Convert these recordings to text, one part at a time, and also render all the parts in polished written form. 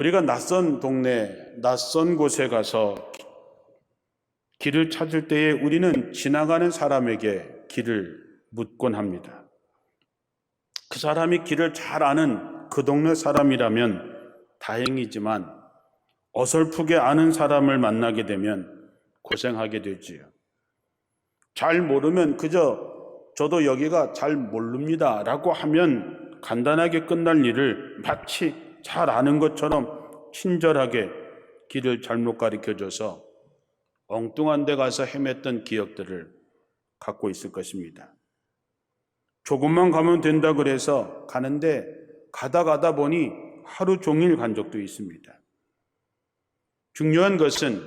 우리가 낯선 동네, 낯선 곳에 가서 길을 찾을 때에 우리는 지나가는 사람에게 길을 묻곤 합니다. 그 사람이 길을 잘 아는 그 동네 사람이라면 다행이지만 어설프게 아는 사람을 만나게 되면 고생하게 되지요. 잘 모르면 그저 저도 여기가 잘 모릅니다 라고 하면 간단하게 끝날 일을 마치 잘 아는 것처럼 친절하게 길을 잘못 가르쳐줘서 엉뚱한 데 가서 헤맸던 기억들을 갖고 있을 것입니다. 조금만 가면 된다 그래서 가는데 가다 보니 하루 종일 간 적도 있습니다. 중요한 것은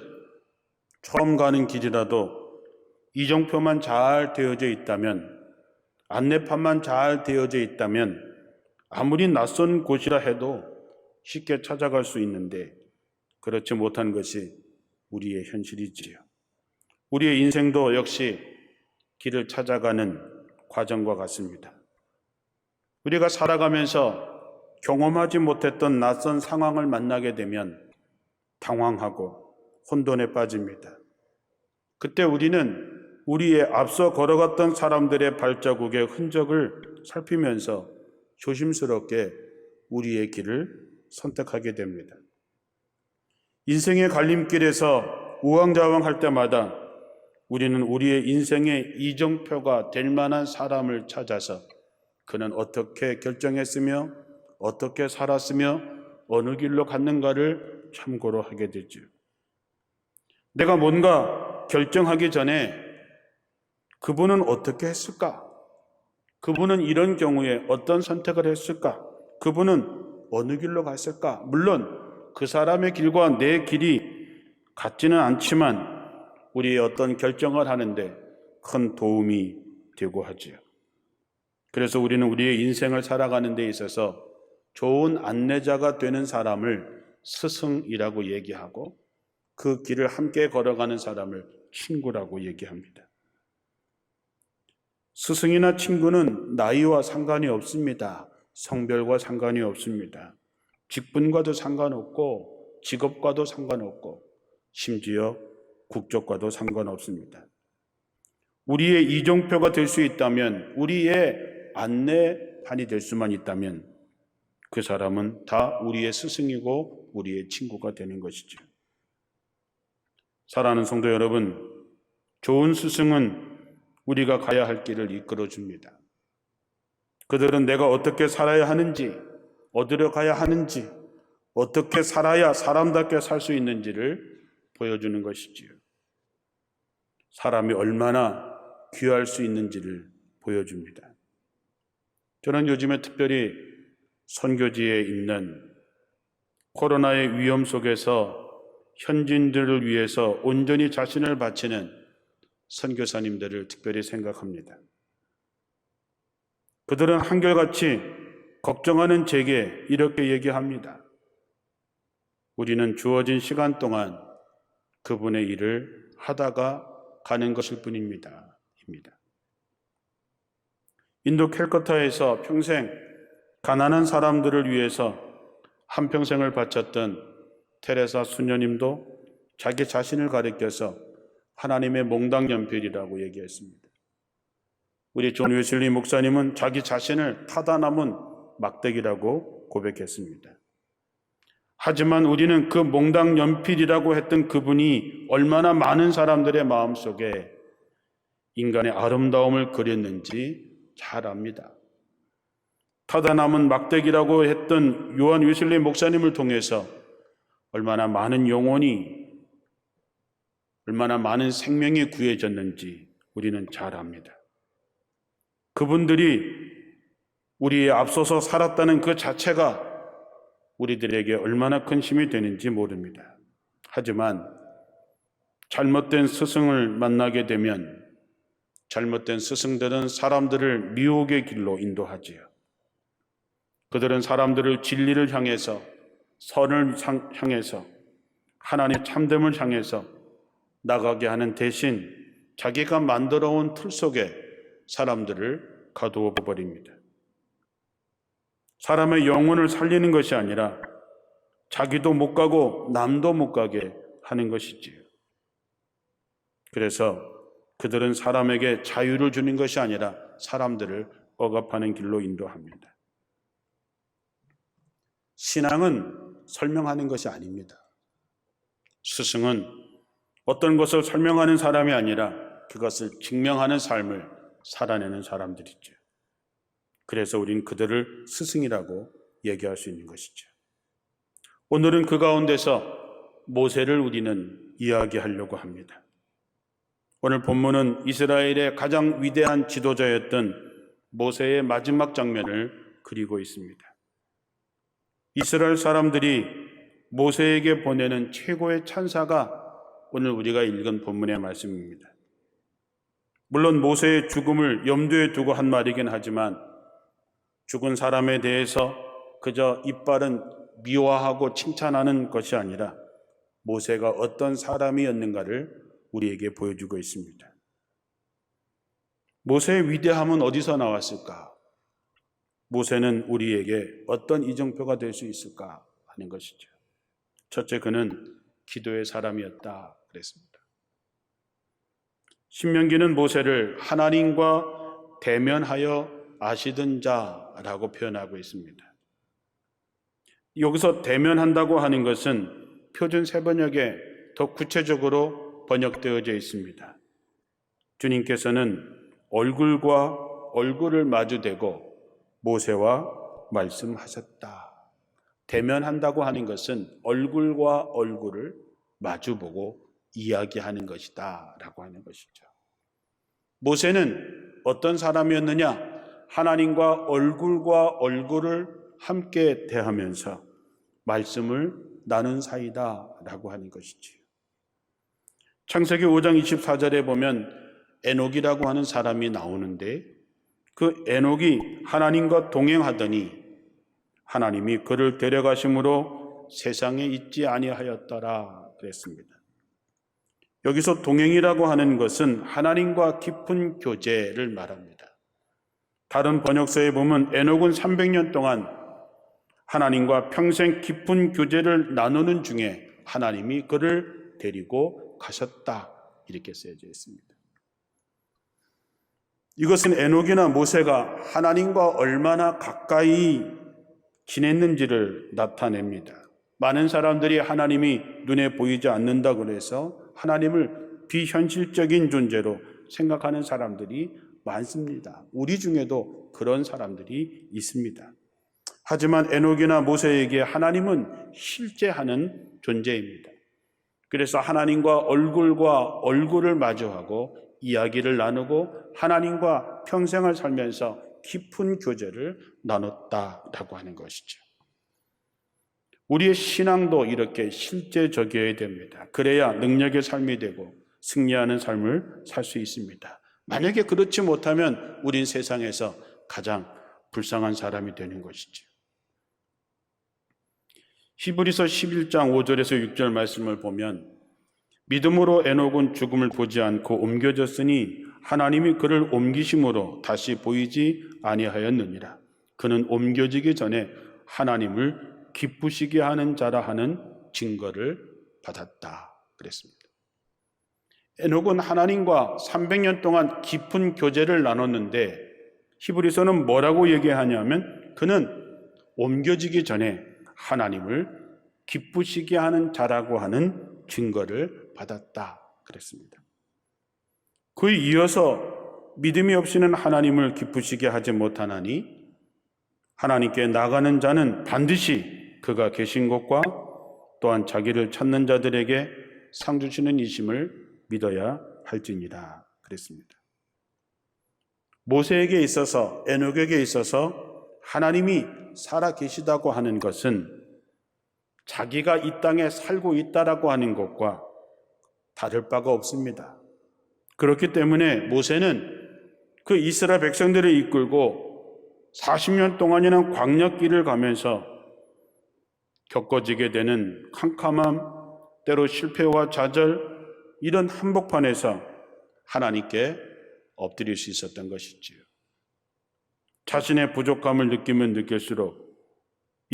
처음 가는 길이라도 이정표만 잘 되어져 있다면, 안내판만 잘 되어져 있다면 아무리 낯선 곳이라 해도 쉽게 찾아갈 수 있는데 그렇지 못한 것이 우리의 현실이지요. 우리의 인생도 역시 길을 찾아가는 과정과 같습니다. 우리가 살아가면서 경험하지 못했던 낯선 상황을 만나게 되면 당황하고 혼돈에 빠집니다. 그때 우리는 우리의 앞서 걸어갔던 사람들의 발자국의 흔적을 살피면서 조심스럽게 우리의 길을 선택하게 됩니다. 인생의 갈림길에서 우왕좌왕할 때마다 우리는 우리의 인생의 이정표가 될 만한 사람을 찾아서 그는 어떻게 결정했으며 어떻게 살았으며 어느 길로 갔는가를 참고로 하게 되죠. 내가 뭔가 결정하기 전에 그분은 어떻게 했을까? 그분은 이런 경우에 어떤 선택을 했을까? 그분은 어느 길로 갔을까? 물론 그 사람의 길과 내 길이 같지는 않지만 우리의 어떤 결정을 하는데 큰 도움이 되고 하지요. 그래서 우리는 우리의 인생을 살아가는 데 있어서 좋은 안내자가 되는 사람을 스승이라고 얘기하고 그 길을 함께 걸어가는 사람을 친구라고 얘기합니다. 스승이나 친구는 나이와 상관이 없습니다. 성별과 상관이 없습니다. 직분과도 상관없고 직업과도 상관없고 심지어 국적과도 상관없습니다. 우리의 이정표가 될 수 있다면, 우리의 안내판이 될 수만 있다면 그 사람은 다 우리의 스승이고 우리의 친구가 되는 것이죠. 사랑하는 성도 여러분, 좋은 스승은 우리가 가야 할 길을 이끌어줍니다. 그들은 내가 어떻게 살아야 하는지, 어디로 가야 하는지, 어떻게 살아야 사람답게 살 수 있는지를 보여주는 것이지요. 사람이 얼마나 귀할 수 있는지를 보여줍니다. 저는 요즘에 특별히 선교지에 있는 코로나의 위험 속에서 현지인들을 위해서 온전히 자신을 바치는 선교사님들을 특별히 생각합니다. 그들은 한결같이 걱정하는 제게 이렇게 얘기합니다. 우리는 주어진 시간 동안 그분의 일을 하다가 가는 것일 뿐입니다. 인도 캘커타에서 평생 가난한 사람들을 위해서 한평생을 바쳤던 테레사 수녀님도 자기 자신을 가리켜서 하나님의 몽당연필이라고 얘기했습니다. 우리 존 웨슬리 목사님은 자기 자신을 타다 남은 막대기라고 고백했습니다. 하지만 우리는 그 몽당연필이라고 했던 그분이 얼마나 많은 사람들의 마음속에 인간의 아름다움을 그렸는지 잘 압니다. 타다 남은 막대기라고 했던 요한 웨슬리 목사님을 통해서 얼마나 많은 영혼이, 얼마나 많은 생명이 구해졌는지 우리는 잘 압니다. 그분들이 우리에 앞서서 살았다는 그 자체가 우리들에게 얼마나 큰 힘이 되는지 모릅니다. 하지만 잘못된 스승을 만나게 되면 잘못된 스승들은 사람들을 미혹의 길로 인도하지요. 그들은 사람들을 진리를 향해서, 선을 향해서, 하나님의 참됨을 향해서 나가게 하는 대신 자기가 만들어 온 틀 속에 사람들을 가두어 버립니다. 사람의 영혼을 살리는 것이 아니라 자기도 못 가고 남도 못 가게 하는 것이지요. 그래서 그들은 사람에게 자유를 주는 것이 아니라 사람들을 억압하는 길로 인도합니다. 신앙은 설명하는 것이 아닙니다. 스승은 어떤 것을 설명하는 사람이 아니라 그것을 증명하는 삶을 살아내는 사람들이죠. 그래서 우린 그들을 스승이라고 얘기할 수 있는 것이죠. 오늘은 그 가운데서 모세를 우리는 이야기하려고 합니다. 오늘 본문은 이스라엘의 가장 위대한 지도자였던 모세의 마지막 장면을 그리고 있습니다. 이스라엘 사람들이 모세에게 보내는 최고의 찬사가 오늘 우리가 읽은 본문의 말씀입니다. 물론 모세의 죽음을 염두에 두고 한 말이긴 하지만 죽은 사람에 대해서 그저 이빨은 미화하고 칭찬하는 것이 아니라 모세가 어떤 사람이었는가를 우리에게 보여주고 있습니다. 모세의 위대함은 어디서 나왔을까? 모세는 우리에게 어떤 이정표가 될 수 있을까 하는 것이죠. 첫째, 그는 기도의 사람이었다 그랬습니다. 신명기는 모세를 하나님과 대면하여 아시던 자라고 표현하고 있습니다. 여기서 대면한다고 하는 것은 표준 세번역에 더 구체적으로 번역되어져 있습니다. 주님께서는 얼굴과 얼굴을 마주대고 모세와 말씀하셨다. 대면한다고 하는 것은 얼굴과 얼굴을 마주보고 이야기하는 것이다 라고 하는 것이죠. 모세는 어떤 사람이었느냐? 하나님과 얼굴을 함께 대하면서 말씀을 나눈 사이다 라고 하는 것이지요. 창세기 5장 24절에 보면 에녹이라고 하는 사람이 나오는데 그 에녹이 하나님과 동행하더니 하나님이 그를 데려가심으로 세상에 있지 아니하였더라 그랬습니다. 여기서 동행이라고 하는 것은 하나님과 깊은 교제를 말합니다. 다른 번역서에 보면 에녹은 300년 동안 하나님과 평생 깊은 교제를 나누는 중에 하나님이 그를 데리고 가셨다 이렇게 쓰여져 있습니다. 이것은 에녹이나 모세가 하나님과 얼마나 가까이 지냈는지를 나타냅니다. 많은 사람들이 하나님이 눈에 보이지 않는다고 해서 하나님을 비현실적인 존재로 생각하는 사람들이 많습니다. 우리 중에도 그런 사람들이 있습니다. 하지만 에녹이나 모세에게 하나님은 실제하는 존재입니다. 그래서 하나님과 얼굴을 마주하고 이야기를 나누고 하나님과 평생을 살면서 깊은 교제를 나눴다라고 하는 것이죠. 우리의 신앙도 이렇게 실제적이어야 됩니다. 그래야 능력의 삶이 되고 승리하는 삶을 살 수 있습니다. 만약에 그렇지 못하면 우린 세상에서 가장 불쌍한 사람이 되는 것이죠. 히브리서 11장 5절에서 6절 말씀을 보면 믿음으로 에녹은 죽음을 보지 않고 옮겨졌으니 하나님이 그를 옮기심으로 다시 보이지 아니하였느니라. 그는 옮겨지기 전에 하나님을 기쁘시게 하는 자라 하는 증거를 받았다 그랬습니다. 에녹은 하나님과 300년 동안 깊은 교제를 나눴는데 히브리서는 뭐라고 얘기하냐면 그는 옮겨지기 전에 하나님을 기쁘시게 하는 자라고 하는 증거를 받았다 그랬습니다. 그에 이어서 믿음이 없이는 하나님을 기쁘시게 하지 못하나니 하나님께 나가는 자는 반드시 그가 계신 곳과 또한 자기를 찾는 자들에게 상 주시는 이심을 믿어야 할지니라 그랬습니다. 모세에게 있어서 에녹에게 있어서 하나님이 살아 계시다고 하는 것은 자기가 이 땅에 살고 있다라고 하는 것과 다를 바가 없습니다. 그렇기 때문에 모세는 그 이스라엘 백성들을 이끌고 40년 동안이나 광야길을 가면서 겪어지게 되는 캄캄함, 때로 실패와 좌절, 이런 한복판에서 하나님께 엎드릴 수 있었던 것이지요. 자신의 부족함을 느끼면 느낄수록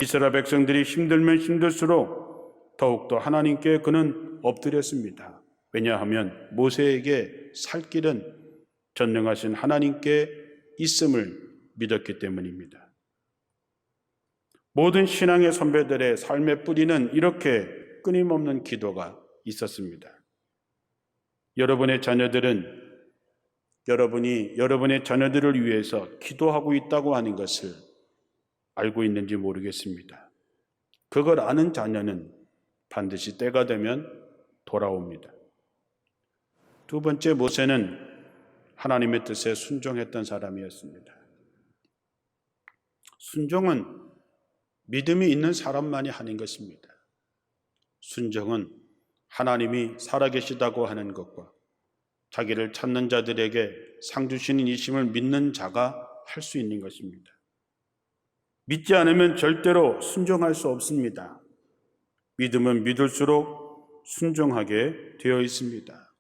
이스라엘 백성들이 힘들면 힘들수록 더욱더 하나님께 그는 엎드렸습니다. 왜냐하면 모세에게 살 길은 전능하신 하나님께 있음을 믿었기 때문입니다. 모든 신앙의 선배들의 삶의 뿌리는 이렇게 끊임없는 기도가 있었습니다. 여러분의 자녀들은 여러분이 여러분의 자녀들을 위해서 기도하고 있다고 하는 것을 알고 있는지 모르겠습니다. 그걸 아는 자녀는 반드시 때가 되면 돌아옵니다. 두 번째, 모세는 하나님의 뜻에 순종했던 사람이었습니다. 순종은 믿음이 있는 사람만이 하는 것입니다. 순종은 하나님이 살아계시다고 하는 것과 자기를 찾는 자들에게 상 주시는 이심을 믿는 자가 할 수 있는 것입니다. 믿지 않으면 절대로 순종할 수 없습니다. 믿으면 믿을수록 순종하게 되어 있습니다.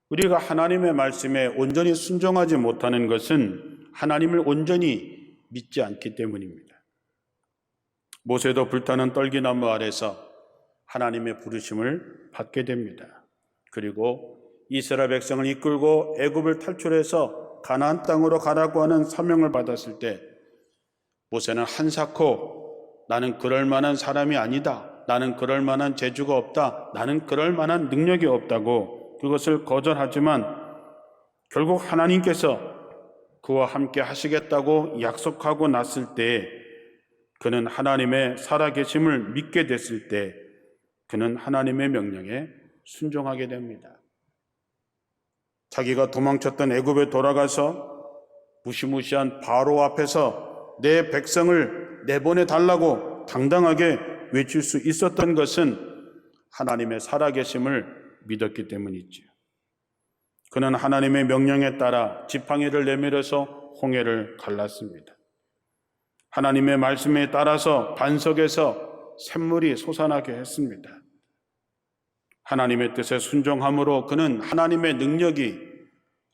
우리가 하나님의 말씀에 온전히 순종하지 못하는 것은 하나님을 온전히 믿지 않기 때문입니다. 모세도 불타는 떨기나무 아래서 하나님의 부르심을 받게 됩니다. 그리고 이스라엘 백성을 이끌고 애굽을 탈출해서 가나안 땅으로 가라고 하는 사명을 받았을 때 모세는 한사코 나는 그럴 만한 사람이 아니다. 나는 그럴 만한 재주가 없다. 나는 그럴 만한 능력이 없다고 그것을 거절하지만 결국 하나님께서 그와 함께 하시겠다고 약속하고 났을 때 그는 하나님의 살아계심을 믿게 됐을 때 그는 하나님의 명령에 순종하게 됩니다. 자기가 도망쳤던 애굽에 돌아가서 무시무시한 바로 앞에서 내 백성을 내보내 달라고 당당하게 외칠 수 있었던 것은 하나님의 살아계심을 믿었기 때문이지요. 그는 하나님의 명령에 따라 지팡이를 내밀어서 홍해를 갈랐습니다. 하나님의 말씀에 따라서 반석에서 샘물이 솟아나게 했습니다. 하나님의 뜻에 순종함으로 그는 하나님의 능력이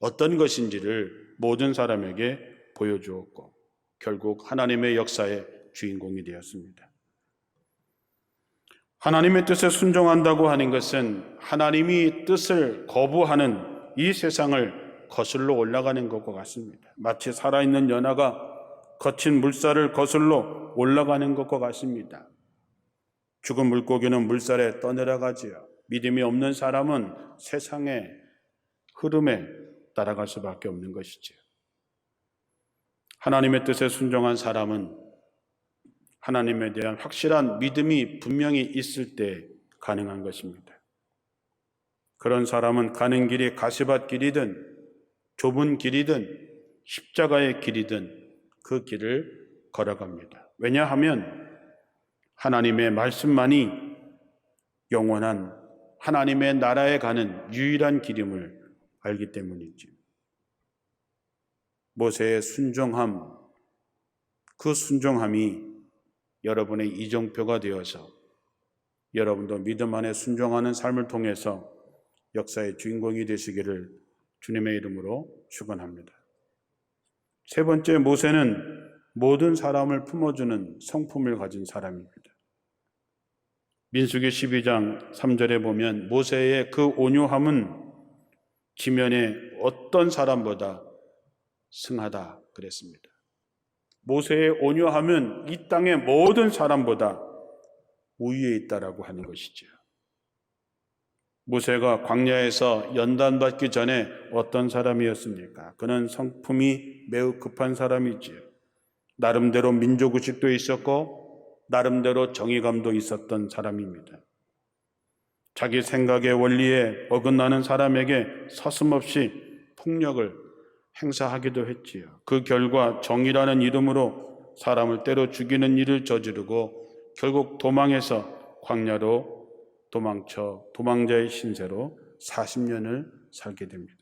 어떤 것인지를 모든 사람에게 보여주었고 결국 하나님의 역사의 주인공이 되었습니다. 하나님의 뜻에 순종한다고 하는 것은 하나님이 뜻을 거부하는 이 세상을 거슬러 올라가는 것과 같습니다. 마치 살아있는 연화가 거친 물살을 거슬러 올라가는 것과 같습니다. 죽은 물고기는 물살에 떠내려가지요. 믿음이 없는 사람은 세상의 흐름에 따라갈 수밖에 없는 것이지요. 하나님의 뜻에 순종한 사람은 하나님에 대한 확실한 믿음이 분명히 있을 때 가능한 것입니다. 그런 사람은 가는 길이 가시밭 길이든 좁은 길이든 십자가의 길이든 그 길을 걸어갑니다. 왜냐하면 하나님의 말씀만이 영원한 하나님의 나라에 가는 유일한 길임을 알기 때문이죠. 모세의 순종함, 그 순종함이 여러분의 이정표가 되어서 여러분도 믿음 안에 순종하는 삶을 통해서 역사의 주인공이 되시기를 주님의 이름으로 축원합니다. 세 번째, 모세는 모든 사람을 품어주는 성품을 가진 사람입니다. 민수기 12장 3절에 보면 모세의 그 온유함은 지면의 어떤 사람보다 승하다 그랬습니다. 모세의 온유함은 이 땅의 모든 사람보다 우위에 있다라고 하는 것이죠. 모세가 광야에서 연단받기 전에 어떤 사람이었습니까? 그는 성품이 매우 급한 사람이지요. 나름대로 민족의식도 있었고 나름대로 정의감도 있었던 사람입니다. 자기 생각의 원리에 어긋나는 사람에게 서슴없이 폭력을 행사하기도 했지요. 그 결과 정의라는 이름으로 사람을 때려 죽이는 일을 저지르고 결국 도망해서 광야로 도망쳐 도망자의 신세로 40년을 살게 됩니다.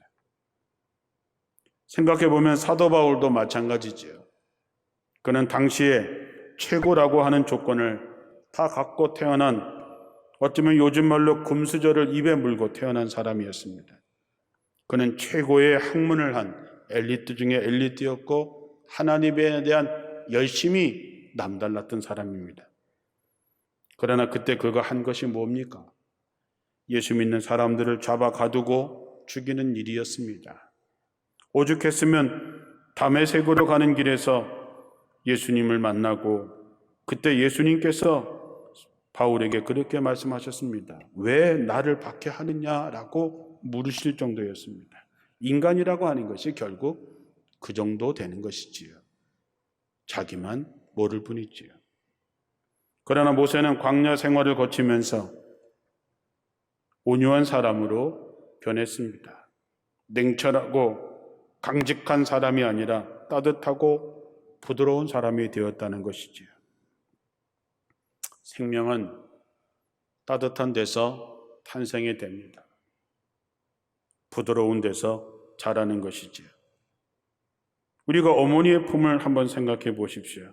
생각해보면 사도 바울도 마찬가지지요. 그는 당시에 최고라고 하는 조건을 다 갖고 태어난, 어쩌면 요즘 말로 금수저를 입에 물고 태어난 사람이었습니다. 그는 최고의 학문을 한 엘리트 중에 엘리트였고 하나님에 대한 열심히 남달랐던 사람입니다. 그러나 그때 그가 한 것이 뭡니까? 예수 믿는 사람들을 잡아 가두고 죽이는 일이었습니다. 오죽했으면 다메섹으로 가는 길에서 예수님을 만나고 그때 예수님께서 바울에게 그렇게 말씀하셨습니다. 왜 나를 박해하느냐라고 물으실 정도였습니다. 인간이라고 하는 것이 결국 그 정도 되는 것이지요. 자기만 모를 뿐이지요. 그러나 모세는 광야 생활을 거치면서 온유한 사람으로 변했습니다. 냉철하고 강직한 사람이 아니라 따뜻하고 부드러운 사람이 되었다는 것이지요. 생명은 따뜻한 데서 탄생이 됩니다. 부드러운 데서 자라는 것이지요. 우리가 어머니의 품을 한번 생각해 보십시오.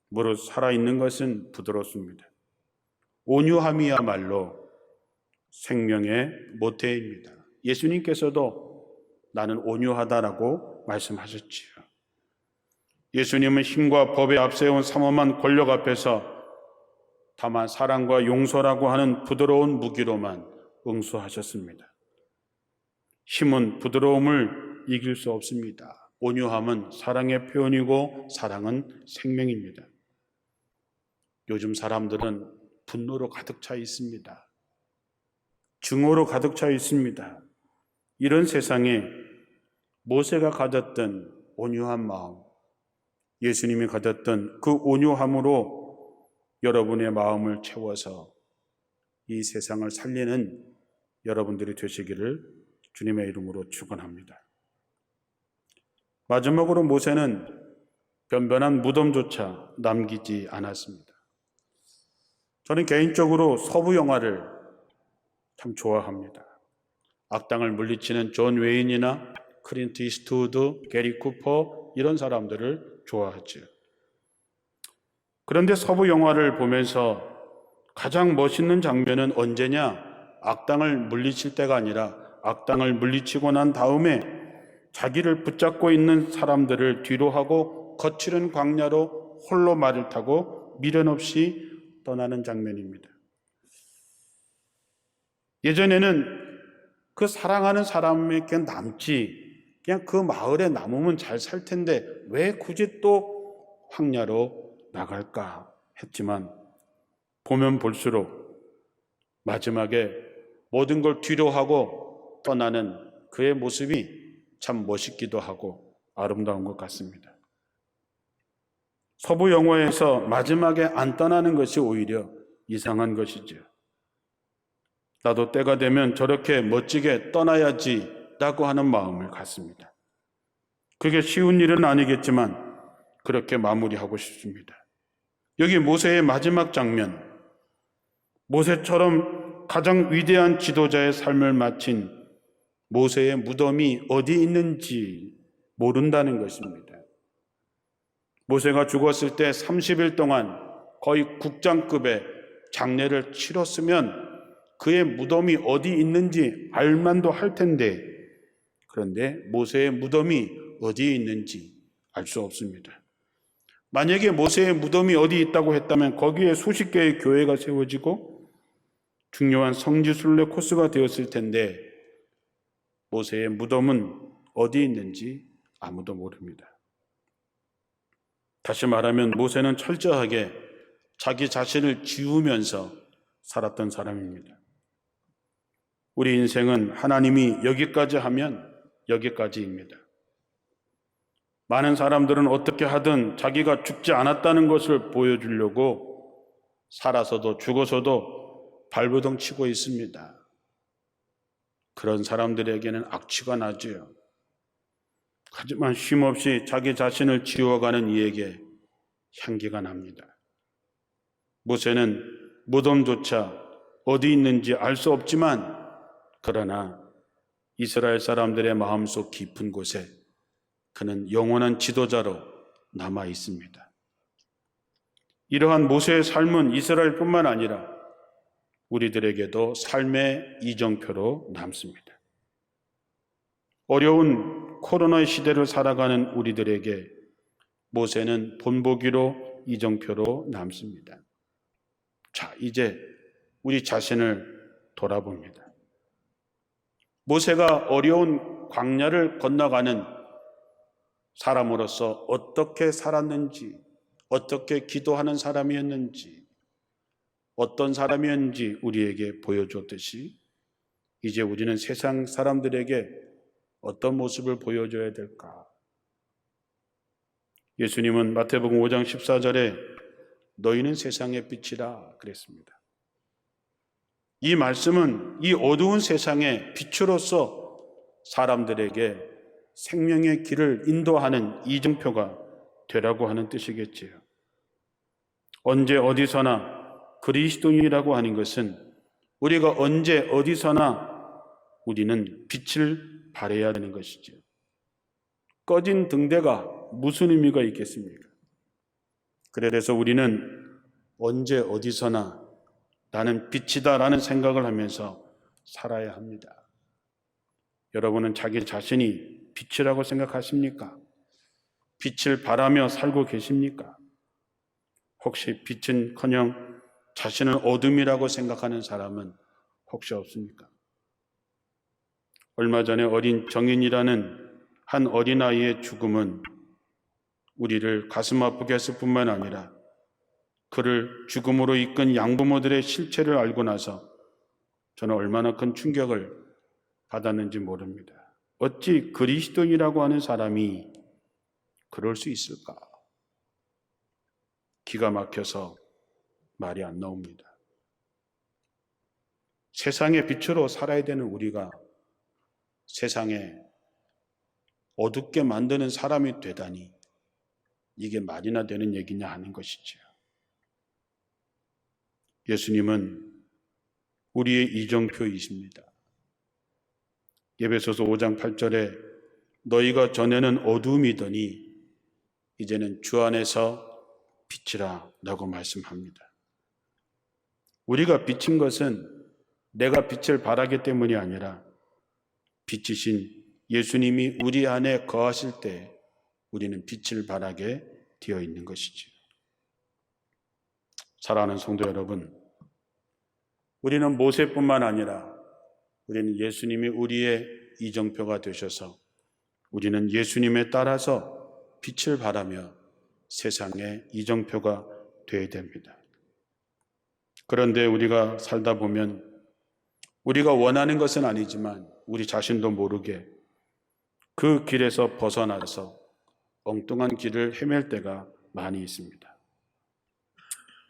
무릇 살아있는 것은 부드럽습니다. 온유함이야말로 생명의 모태입니다. 예수님께서도 나는 온유하다라고 말씀하셨지요. 예수님은 힘과 법에 앞세운 삼엄한 권력 앞에서 다만 사랑과 용서라고 하는 부드러운 무기로만 응수하셨습니다. 힘은 부드러움을 이길 수 없습니다. 온유함은 사랑의 표현이고 사랑은 생명입니다. 요즘 사람들은 분노로 가득 차 있습니다. 증오로 가득 차 있습니다. 이런 세상에 모세가 가졌던 온유한 마음, 예수님이 가졌던 그 온유함으로 여러분의 마음을 채워서 이 세상을 살리는 여러분들이 되시기를 주님의 이름으로 축원합니다. 마지막으로 모세는 변변한 무덤조차 남기지 않았습니다. 저는 개인적으로 서부 영화를 참 좋아합니다. 악당을 물리치는 존 웨인이나 클린트 이스트우드, 게리 쿠퍼 이런 사람들을 좋아하죠. 그런데 서부 영화를 보면서 가장 멋있는 장면은 언제냐? 악당을 물리칠 때가 아니라 악당을 물리치고 난 다음에 자기를 붙잡고 있는 사람들을 뒤로 하고 거칠은 광야로 홀로 말을 타고 미련 없이 떠나는 장면입니다. 예전에는 그 사랑하는 사람에게 남지, 그냥 그 마을에 남으면 잘 살 텐데 왜 굳이 또 황야로 나갈까 했지만 보면 볼수록 마지막에 모든 걸 뒤로 하고 떠나는 그의 모습이 참 멋있기도 하고 아름다운 것 같습니다. 서부 영화에서 마지막에 안 떠나는 것이 오히려 이상한 것이죠. 나도 때가 되면 저렇게 멋지게 떠나야지 라고 하는 마음을 갖습니다. 그게 쉬운 일은 아니겠지만 그렇게 마무리하고 싶습니다. 여기 모세의 마지막 장면, 모세처럼 가장 위대한 지도자의 삶을 마친 모세의 무덤이 어디 있는지 모른다는 것입니다. 모세가 죽었을 때 30일 동안 거의 국장급의 장례를 치렀으면 그의 무덤이 어디 있는지 알만도 할 텐데, 그런데 모세의 무덤이 어디에 있는지 알 수 없습니다. 만약에 모세의 무덤이 어디 있다고 했다면 거기에 수십 개의 교회가 세워지고 중요한 성지순례 코스가 되었을 텐데 모세의 무덤은 어디 있는지 아무도 모릅니다. 다시 말하면 모세는 철저하게 자기 자신을 지우면서 살았던 사람입니다. 우리 인생은 하나님이 여기까지 하면 여기까지입니다. 많은 사람들은 어떻게 하든 자기가 죽지 않았다는 것을 보여주려고 살아서도 죽어서도 발버둥 치고 있습니다. 그런 사람들에게는 악취가 나지요. 하지만 쉼없이 자기 자신을 지워가는 이에게 향기가 납니다. 모세는 무덤조차 어디 있는지 알 수 없지만 그러나 이스라엘 사람들의 마음속 깊은 곳에 그는 영원한 지도자로 남아 있습니다. 이러한 모세의 삶은 이스라엘뿐만 아니라 우리들에게도 삶의 이정표로 남습니다. 어려운 코로나의 시대를 살아가는 우리들에게 모세는 본보기로 이정표로 남습니다. 자, 이제 우리 자신을 돌아봅니다. 모세가 어려운 광야를 건너가는 사람으로서 어떻게 살았는지, 어떻게 기도하는 사람이었는지, 어떤 사람이었는지 우리에게 보여줬듯이 이제 우리는 세상 사람들에게 어떤 모습을 보여줘야 될까? 예수님은 마태복음 5장 14절에 너희는 세상의 빛이라 그랬습니다. 이 말씀은 이 어두운 세상의 빛으로서 사람들에게 생명의 길을 인도하는 이정표가 되라고 하는 뜻이겠지요. 언제 어디서나 그리스도인이라고 하는 것은 우리가 언제 어디서나 우리는 빛을 발해야 되는 것이죠. 꺼진 등대가 무슨 의미가 있겠습니까? 그래서 우리는 언제 어디서나 나는 빛이다라는 생각을 하면서 살아야 합니다. 여러분은 자기 자신이 빛이라고 생각하십니까? 빛을 발하며 살고 계십니까? 혹시 빛은커녕 자신은 어둠이라고 생각하는 사람은 혹시 없습니까? 얼마 전에 어린 정인이라는 한 어린아이의 죽음은 우리를 가슴 아프게 했을 뿐만 아니라 그를 죽음으로 이끈 양부모들의 실체를 알고 나서 저는 얼마나 큰 충격을 받았는지 모릅니다. 어찌 그리스도인이라고 하는 사람이 그럴 수 있을까? 기가 막혀서 말이 안 나옵니다. 세상의 빛으로 살아야 되는 우리가 세상에 어둡게 만드는 사람이 되다니 이게 말이나 되는 얘기냐 하는 것이죠. 예수님은 우리의 이정표이십니다. 에베소서 5장 8절에 너희가 전에는 어둠이더니 이제는 주 안에서 빛이라 라고 말씀합니다. 우리가 비친 것은 내가 빛을 발하기 때문이 아니라 빛이신 예수님이 우리 안에 거하실 때 우리는 빛을 발하게 되어 있는 것이죠. 사랑하는 성도 여러분, 우리는 모세뿐만 아니라 우리는 예수님이 우리의 이정표가 되셔서 우리는 예수님에 따라서 빛을 발하며 세상의 이정표가 되어야 됩니다. 그런데 우리가 살다 보면 우리가 원하는 것은 아니지만 우리 자신도 모르게 그 길에서 벗어나서 엉뚱한 길을 헤맬 때가 많이 있습니다.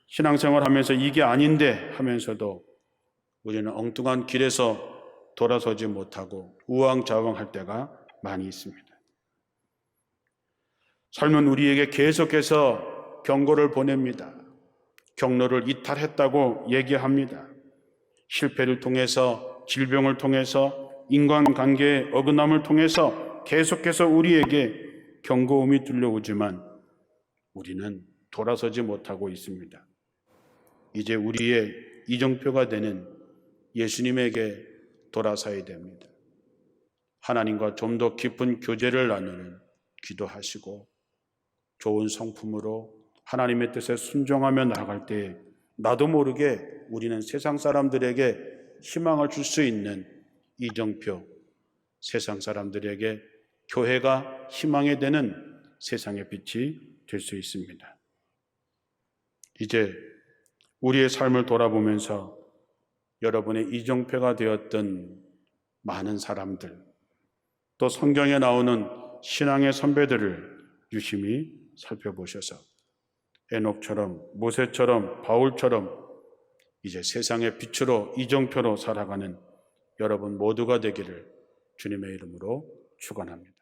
신앙생활 하면서 이게 아닌데 하면서도 우리는 엉뚱한 길에서 돌아서지 못하고 우왕좌왕할 때가 많이 있습니다. 삶은 우리에게 계속해서 경고를 보냅니다. 경로를 이탈했다고 얘기합니다. 실패를 통해서, 질병을 통해서, 인간관계의 어긋남을 통해서 계속해서 우리에게 경고음이 들려오지만 우리는 돌아서지 못하고 있습니다. 이제 우리의 이정표가 되는 예수님에게 돌아서야 됩니다. 하나님과 좀 더 깊은 교제를 나누는 기도하시고 좋은 성품으로 하나님의 뜻에 순종하며 나아갈 때 나도 모르게 우리는 세상 사람들에게 희망을 줄 수 있는 이정표, 세상 사람들에게 교회가 희망이 되는 세상의 빛이 될 수 있습니다. 이제 우리의 삶을 돌아보면서 여러분의 이정표가 되었던 많은 사람들, 또 성경에 나오는 신앙의 선배들을 유심히 살펴보셔서 에녹처럼, 모세처럼, 바울처럼 이제 세상의 빛으로 이정표로 살아가는 여러분 모두가 되기를 주님의 이름으로 축원합니다.